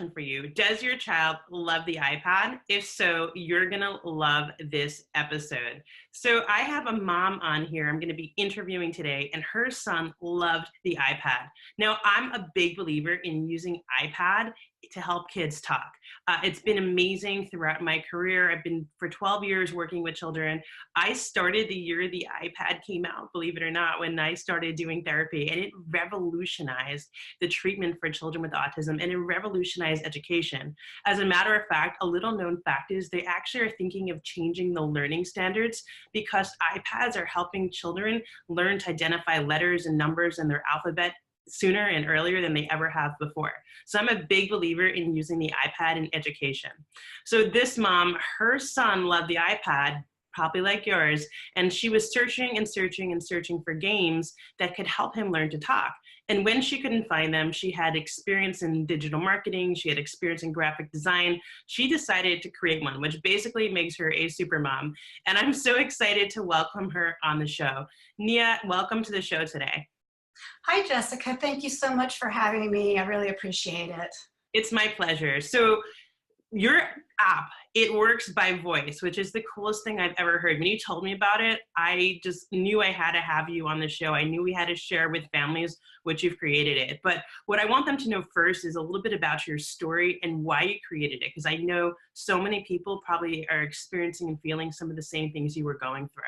question for you. Does your child love the iPad? If so, you're gonna love this episode. So I have a mom on here I'm gonna be interviewing today, and her son loved the iPad. Now, I'm a big believer in using iPad to help kids talk. It's been amazing throughout my career. I've been for 12 years working with children. I started the year the iPad came out, believe it or not, when I started doing therapy, and it revolutionized the treatment for children with autism, and it revolutionized education. As a matter of fact, a little known fact is they actually are thinking of changing the learning standards because iPads are helping children learn to identify letters and numbers in their alphabet sooner and earlier than they ever have before. So I'm a big believer in using the iPad in education. So this mom, her son loved the iPad, probably like yours, and she was searching and searching and searching for games that could help him learn to talk. And when she couldn't find them, she had experience in digital marketing, she had experience in graphic design. She decided to create one, which basically makes her a super mom. And I'm so excited to welcome her on the show. Nea, welcome to the show today. Hi, Jessica. Thank you so much for having me. I really appreciate it. It's my pleasure. So your app, it works by voice, which is the coolest thing I've ever heard. When you told me about it, I just knew I had to have you on the show. I knew we had to share with families what you've created it. But what I want them to know first is a little bit about your story and why you created it, because I know so many people probably are experiencing and feeling some of the same things you were going through.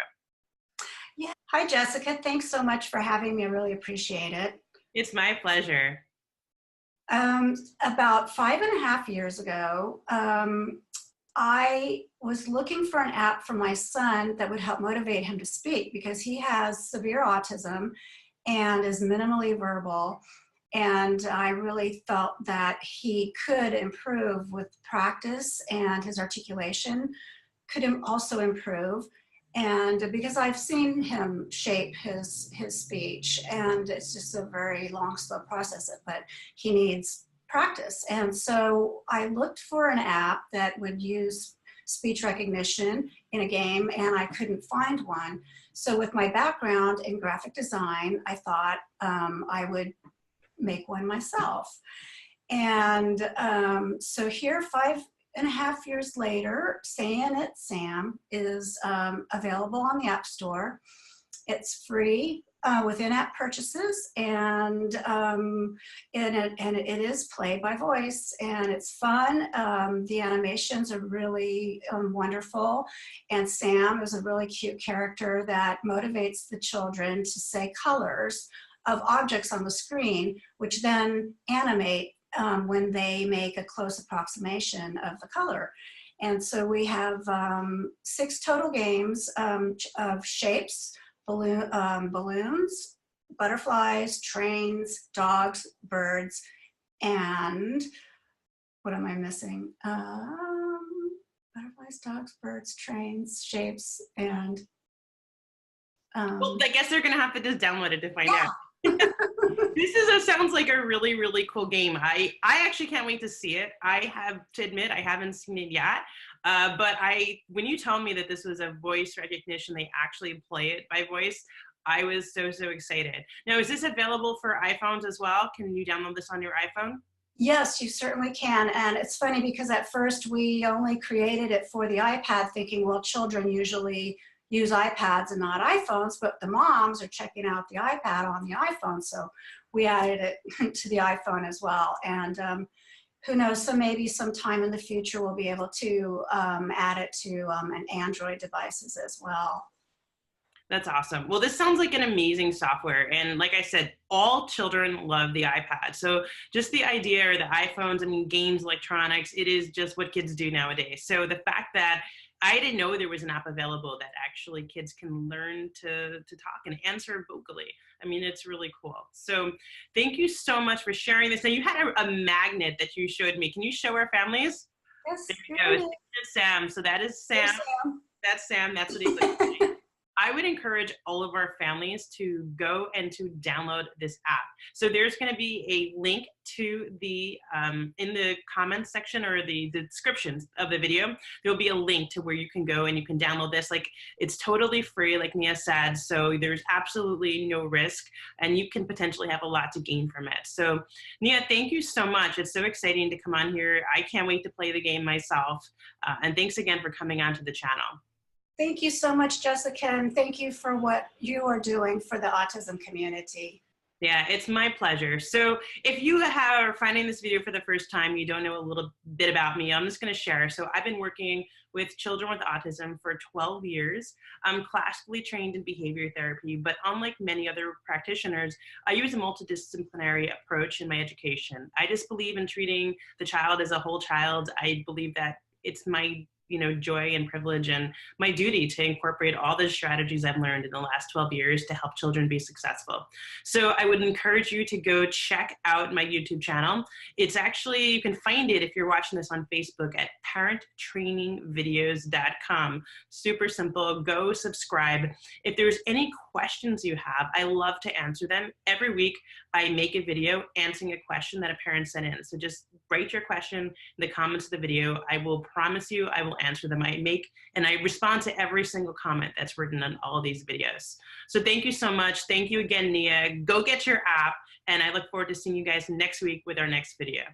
Yeah. Hi, Jessica. Thanks so much for having me. I really appreciate it. It's my pleasure. About 5.5 years ago, I was looking for an app for my son that would help motivate him to speak because he has severe autism and is minimally verbal. And I really felt that he could improve with practice, and his articulation could also improve. And because I've seen him shape his speech, and it's just a very long, slow process, but he needs practice. And so I looked for an app that would use speech recognition in a game, and I couldn't find one. So with my background in graphic design, I thought I would make one myself. And so here, 5.5 years later, Sayin It Sam is available on the App Store. It's free with in-app purchases, and it is played by voice, and it's fun. The animations are really wonderful, and Sam is a really cute character that motivates the children to say colors of objects on the screen, which then animate when they make a close approximation of the color. And so we have 6 total games of shapes, balloons, butterflies, trains, dogs, birds, and what am I missing? Butterflies, dogs, birds, trains, shapes, and well, I guess they're gonna have to just download it to find out. This sounds like a really, really cool game. I actually can't wait to see it. I have to admit, I haven't seen it yet. But when you told me that this was a voice recognition, they actually play it by voice, I was so excited. Now, is this available for iPhones as well? Can you download this on your iPhone? Yes, you certainly can. And it's funny because at first we only created it for the iPad, thinking, well, children usually use iPads and not iPhones, but the moms are checking out the iPad on the iPhone. So we added it to the iPhone as well. And who knows, so maybe sometime in the future we'll be able to add it to an Android devices as well. That's awesome. Well, this sounds like an amazing software. And like I said, all children love the iPad. So just the idea, or the iPhones, I mean, games, electronics, it is just what kids do nowadays. So the fact that I didn't know there was an app available that actually kids can learn to talk and answer vocally. I mean, it's really cool. So thank you so much for sharing this. Now, you had a magnet that you showed me. Can you show our families? Yes. There you go. It's Sam. So that is Sam. Sam. That's Sam. That's what he's like. I would encourage all of our families to go and to download this app. So there's going to be a link to the in the comments section or the descriptions of the video. There'll be a link to where you can go and you can download this. Like, it's totally free, like Nea said, so there's absolutely no risk, and you can potentially have a lot to gain from it. So Nea, thank you so much. It's so exciting to come on here. I can't wait to play the game myself. And thanks again for coming onto the channel. Thank you so much, Jessica, and thank you for what you are doing for the autism community. Yeah, it's my pleasure. So if you are finding this video for the first time, you don't know a little bit about me, I'm just going to share. So I've been working with children with autism for 12 years. I'm classically trained in behavior therapy, but unlike many other practitioners, I use a multidisciplinary approach in my education. I just believe in treating the child as a whole child. I believe that it's my joy and privilege and my duty to incorporate all the strategies I've learned in the last 12 years to help children be successful. So I would encourage you to go check out my YouTube channel. It's actually, you can find it if you're watching this on Facebook at parenttrainingvideos.com. Super simple, go subscribe. If there's any questions you have, I love to answer them. Every week I make a video answering a question that a parent sent in. So just write your question in the comments of the video. I will promise you I will answer them. I respond to every single comment that's written on all of these videos. So thank you so much. Thank you again, Nea. Go get your app, and I look forward to seeing you guys next week with our next video.